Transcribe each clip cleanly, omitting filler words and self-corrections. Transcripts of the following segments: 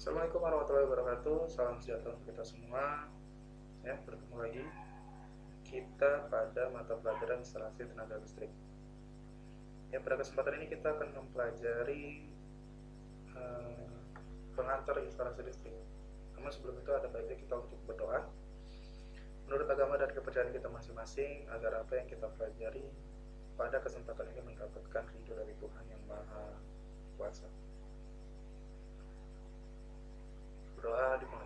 Assalamualaikum warahmatullahi wabarakatuh. Salam sejahtera untuk kita semua. Ya, bertemu lagi kita pada mata pelajaran instalasi tenaga listrik. Ya, pada kesempatan ini kita akan mempelajari eh, pengantar instalasi listrik. Namun sebelum itu ada baiknya kita untuk berdoa menurut agama dan kepercayaan kita masing-masing agar apa yang kita pelajari pada kesempatan ini mendapatkan ridho dari Tuhan yang Maha Kuasa. Berdoa dimulai.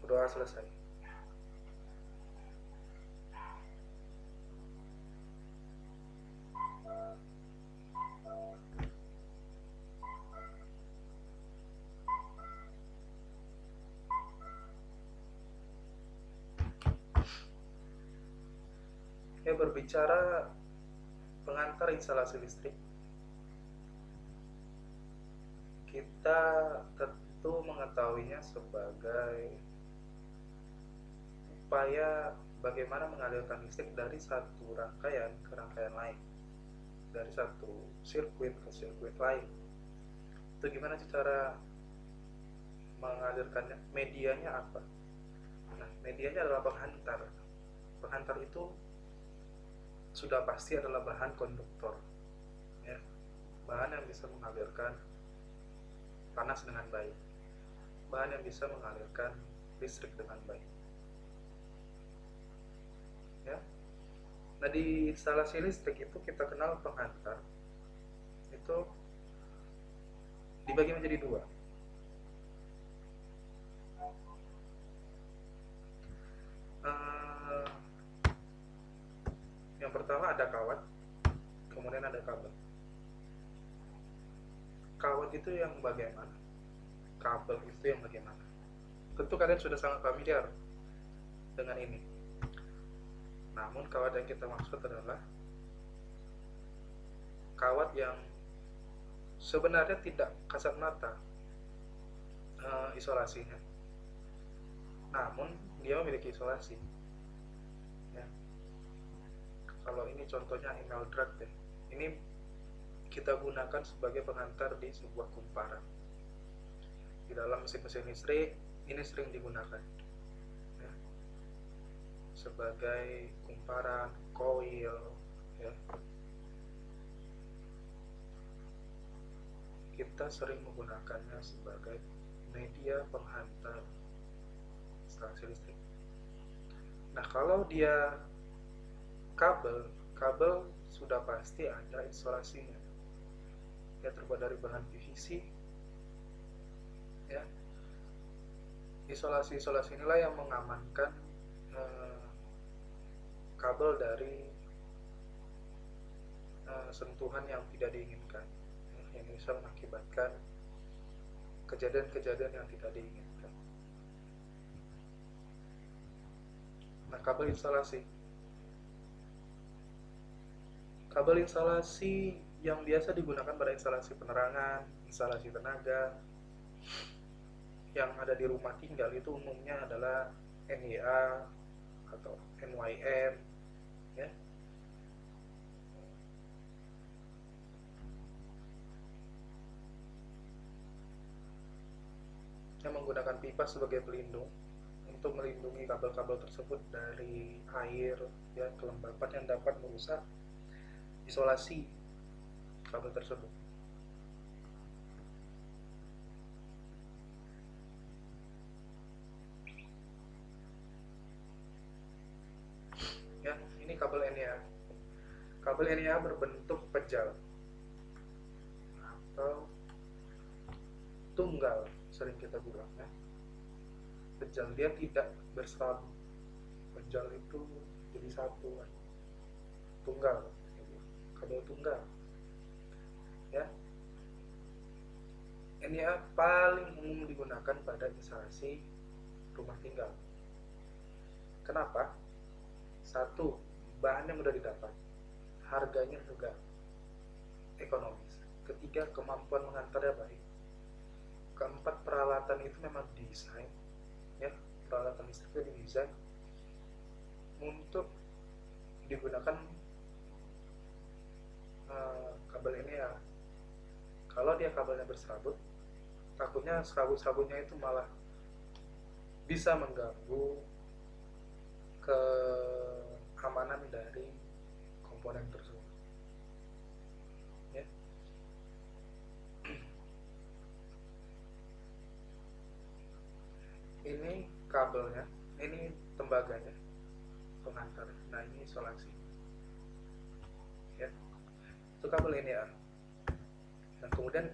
Berdoa selesai. Ya, berbicara pengantar instalasi listrik, kita tentu mengetahuinya sebagai upaya bagaimana mengalirkan listrik dari satu rangkaian ke rangkaian lain, dari satu sirkuit ke sirkuit lain. Itu gimana sih cara mengalirkannya? Medianya apa? Nah, medianya adalah penghantar. Penghantar itu sudah pasti adalah bahan konduktor, ya, bahan yang bisa mengalirkan panas dengan baik, bahan yang bisa mengalirkan listrik dengan baik, ya. Nah, di instalasi listrik itu kita kenal penghantar itu dibagi menjadi dua. Eh, yang pertama ada kawat, kemudian ada kabel. Kawat itu yang bagaimana? Kabel itu yang bagaimana? Tentu kalian sudah sangat familiar dengan ini. Namun kawat yang kita maksud adalah kawat yang sebenarnya tidak kasat mata isolasinya, namun dia memiliki isolasi, ya. Kalau ini contohnya email drag, ya. Ini kita gunakan sebagai penghantar di sebuah kumparan. Di dalam mesin-mesin listrik ini sering digunakan, ya, sebagai kumparan, koil, ya. Kita sering menggunakannya sebagai media penghantar instalasi listrik. Nah, kalau dia kabel, kabel sudah pasti ada isolasinya. Ya, terbuat dari bahan PVC, ya. Isolasi-isolasi inilah yang mengamankan kabel dari sentuhan yang tidak diinginkan, yang bisa mengakibatkan kejadian-kejadian yang tidak diinginkan. Nah, kabel instalasi yang biasa digunakan pada instalasi penerangan, instalasi tenaga yang ada di rumah tinggal itu umumnya adalah NIA atau NYM, ya. Yang menggunakan pipa sebagai pelindung untuk melindungi kabel-kabel tersebut dari air, ya, kelembapan yang dapat merusak isolasi kabel tersebut. Ya, ini kabel NIA. Kabel NIA berbentuk pejal atau tunggal, sering kita bilang, ya. Pejal, dia tidak berserabu. Pejal itu jadi satu, kan. Tunggal, kabel tunggal, ya. NIA paling umum digunakan pada instalasi rumah tinggal. Kenapa? Satu, bahannya mudah didapat, harganya juga ekonomis. Ketiga, kemampuan mengantarnya baik. Keempat, peralatan itu memang desain, ya, peralatan listriknya didesain untuk digunakan kabel ini ya, kalau dia kabelnya berserabut, takutnya serabut-serabutnya itu malah bisa mengganggu keamanan dari komponen tersebut ya. Ini kabelnya, ini tembaganya, pengantar. Nah, ini isolasi ya, itu kabel ini ya. Nah, kemudian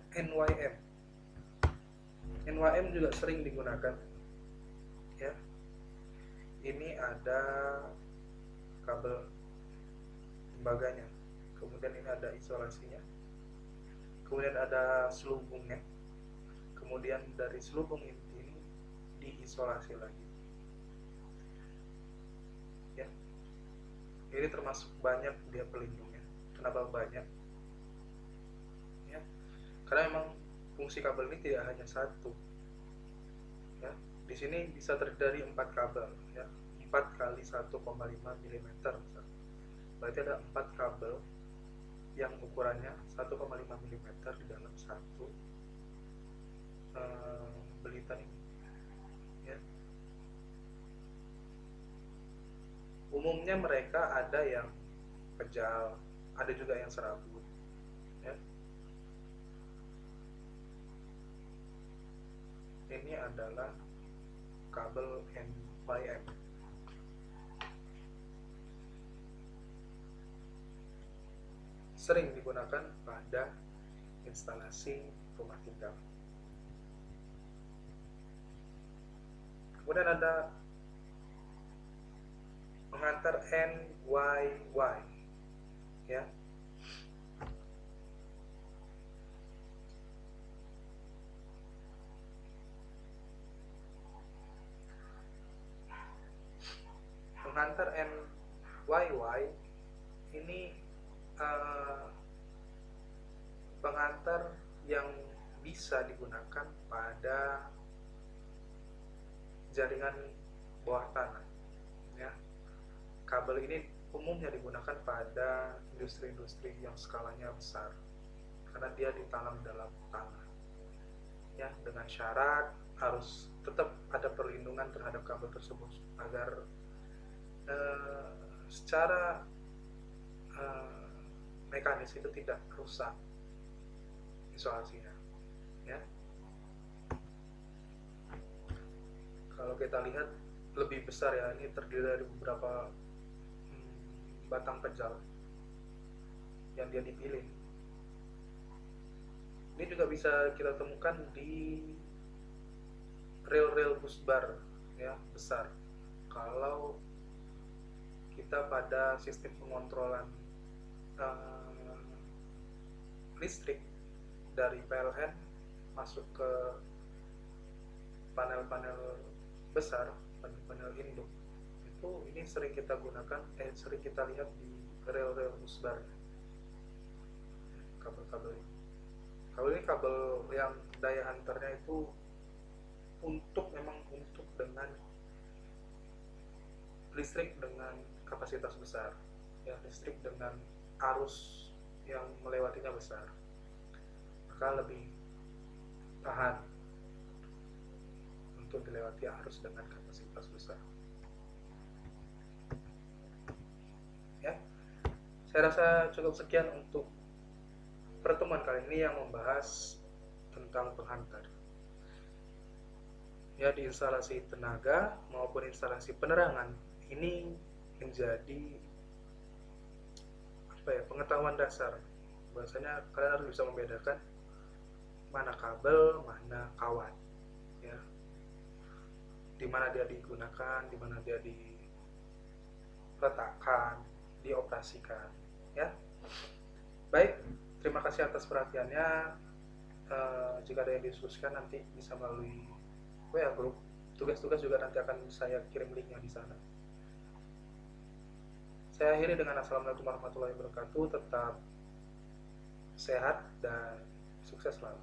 NYM juga sering digunakan ya. Ini ada kabel tembaganya, kemudian ini ada isolasinya, kemudian ada selubungnya, kemudian dari selubung ini diisolasi lagi ya. Ini termasuk banyak dia pelindungnya. Kenapa banyak ya? Karena memang fungsi kabel ini tidak hanya satu ya. Di sini bisa terdiri dari 4 kabel ya, 4 kali 1,5 mm misalnya. Berarti ada 4 kabel yang ukurannya 1,5 mm di dalam satu belitan ini ya. Umumnya mereka ada yang kejal, ada juga yang serabut ya. Ini adalah kabel NYM. Sering digunakan pada instalasi rumah tinggal. Kemudian ada pengantar NYY ya. Pengantar NYY ini pengantar yang bisa digunakan pada jaringan bawah tanah ya. Kabel ini umumnya digunakan pada industri-industri yang skalanya besar karena dia ditanam dalam tanah ya, dengan syarat harus tetap ada perlindungan terhadap kabel tersebut agar secara mekanis itu tidak rusak isolasinya ya. Kalau kita lihat lebih besar ya, ini terdiri dari beberapa batang pejal yang dia dipilih. Ini juga bisa kita temukan di rel-rel busbar ya, besar. Kalau kita pada sistem pengontrolan listrik dari PLN masuk ke panel-panel besar, panel induk, itu ini sering kita gunakan, sering kita lihat di rel-rel busbar. Kabel-kabel ini, kabel yang daya antarnya itu memang untuk dengan listrik dengan kapasitas besar ya, listrik dengan arus yang melewatinya besar, maka lebih tahan untuk dilewati arus dengan kapasitas besar ya. Saya rasa cukup sekian untuk pertemuan kali ini yang membahas tentang penghantar ya. Di instalasi tenaga maupun instalasi penerangan ini menjadi pengetahuan dasar. Bahwasanya kalian harus bisa membedakan mana kabel, mana kawat ya, di mana dia digunakan, di mana dia diletakkan, dioperasikan ya. Baik, terima kasih atas perhatiannya. Jika ada yang didiskusikan nanti bisa melalui WA group. Tugas-tugas juga nanti akan saya kirim linknya di sana. Saya akhiri dengan assalamualaikum warahmatullahi wabarakatuh. Tetap sehat dan sukses selalu.